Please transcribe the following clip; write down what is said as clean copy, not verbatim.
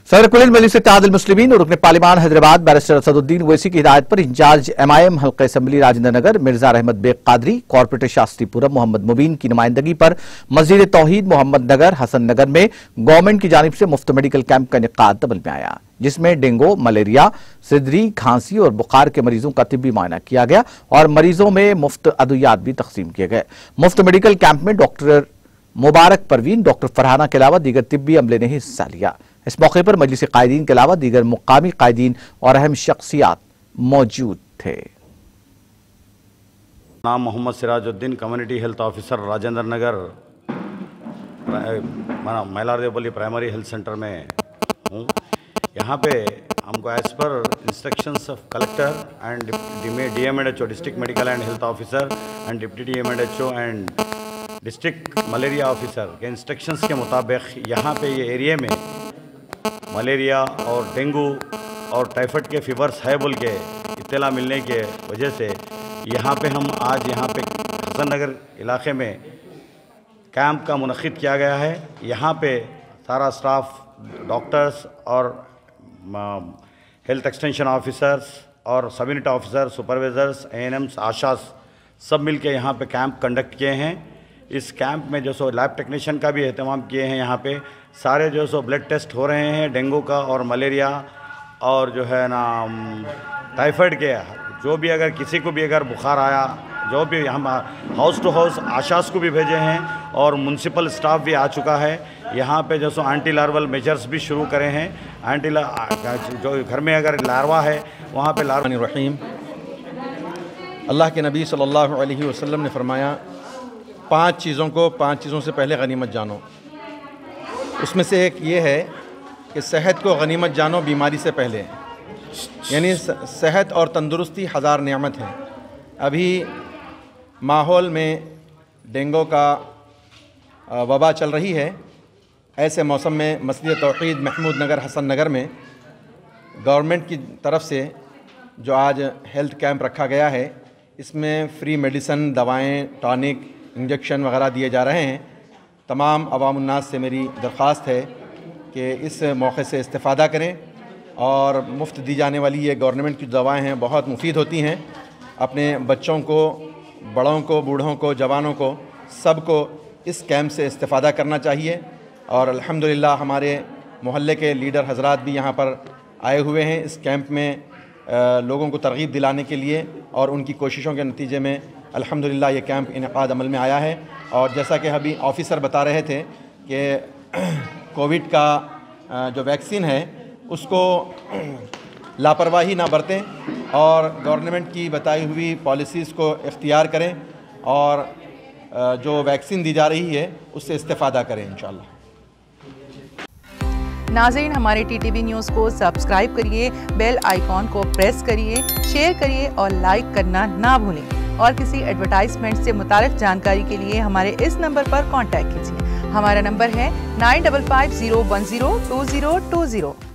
सदर कुल मजलिस इत्तेहादुल मुस्लिमीन और रुकन पार्लिमान हैदराबाद बैरिस्टर असदुद्दीन ओवैसी की हिदायत पर इंचार्ज MIM हल्का असम्बली राजेंद्र नगर मिर्जा रहमत बेग कादरी, कॉर्पोरेटर शास्त्रीपुरम मोहम्मद मुबीन की नुमाइंदगी पर मस्जिद तौहीद मोहम्मद नगर हसन नगर में गवर्नमेंट की जानिब से मुफ्त मेडिकल कैंप का इनेकाद अमल में आया, जिसमें डेंगू, मलेरिया, सिदरी, खांसी और बुखार के मरीजों का तिब्बी मुआयना किया गया और मरीजों में मुफ्त अद्वियात भी तकसीम किए गए। मुफ्त मेडिकल कैंप में डॉक्टर मुबारक परवीन, डॉक्टर फरहाना के अलावा दीगर तिब्बी अमले ने हिस्सा लिया। इस मौके पर मजलिस कायदीन के अलावा दीगर मुकामी कायदीन और अहम शख्सियात मौजूद थे। नाम Mohammed Sirajuddin, community health officer Rajendra Nagar Mailardevpally primary health centre में हूँ। यहाँ पे हमको as per instructions of collector and DMHO district medical and health officer and deputy DMHO and district malaria officer के इंस्ट्रक्शंस के मुताबिक यहाँ पे ये एरिया में मलेरिया और डेंगू और टाइफाइड के फीवर्स है बोल के इत्तला मिलने के वजह से यहाँ पे हम आज यहाँ पे हसन नगर इलाके में कैंप का मुनक़िद किया गया है। यहाँ पे सारा स्टाफ, डॉक्टर्स और हेल्थ एक्सटेंशन ऑफिसर्स और सब unit officer, supervisors, ANMs, Asha's सब मिल के यहाँ पे कैंप कंडक्ट किए हैं। इस कैंप में जो सो लैब टेक्नीशियन का भी एहतमाम किए हैं। यहाँ पे सारे जो सो ब्लड टेस्ट हो रहे हैं डेंगू का और मलेरिया और जो है ना टाइफाइड के, जो भी अगर किसी को भी अगर बुखार आया, जो भी हम हाउस टू हाउस आशास को भी भेजे हैं और म्यूनसिपल स्टाफ भी आ चुका है। यहाँ पे जो सो एंटी लार्वल मेजर्स भी शुरू करे हैं। जो घर में अगर लार्वा है वहाँ पे रहीम। अल्लाह के नबी सल्लल्लाहु अलैहि वसल्लम ने फरमाया, 5 चीज़ों से पहले गनीमत जानो। उसमें से एक ये है कि सेहत को गनीमत जानो बीमारी से पहले, यानी सेहत और तंदुरुस्ती हज़ार नेमत है। अभी माहौल में डेंगू का वबा चल रही है। ऐसे मौसम में मस्जिद तौहीद महमूद नगर हसन नगर में गवर्नमेंट की तरफ से जो आज हेल्थ कैंप रखा गया है, इसमें फ्री मेडिसन, दवाएं, टॉनिक, इंजेक्शन वगैरह दिए जा रहे हैं। तमाम अवामुन्नास से मेरी दरख्वास्त है कि इस मौके से इस्तेफ़ादा करें और मुफ्त दी जाने वाली ये गवर्नमेंट की दवाएं हैं, बहुत मुफीद होती हैं। अपने बच्चों को, बड़ों को, बूढ़ों को, जवानों को, सबको इस कैंप से इस्तेफ़ादा करना चाहिए। और अल्हम्दुलिल्लाह हमारे मोहल्ले के लीडर हजरात भी यहाँ पर आए हुए हैं इस कैंप में लोगों को तरगीब दिलाने के लिए, और उनकी कोशिशों के नतीजे में अल्हम्दुलिल्लाह ये कैंप इनेकाद अमल में आया है। और जैसा कि अभी ऑफिसर बता रहे थे कि कोविड का जो वैक्सीन है उसको लापरवाही ना बरतें और गवर्नमेंट की बताई हुई पॉलिसीज़ को इख्तियार करें और जो वैक्सीन दी जा रही है उससे इस्तेफ़ादा करें इंशाअल्लाह। नाज़रीन, हमारे TTV न्यूज़ को सब्सक्राइब करिए, बेल आइकॉन को प्रेस करिए, शेयर करिए और लाइक करना ना भूलें। और किसी एडवर्टाइजमेंट से मुताल्लिक़ जानकारी के लिए हमारे इस नंबर पर कांटेक्ट कीजिए। हमारा नंबर है 9550102020।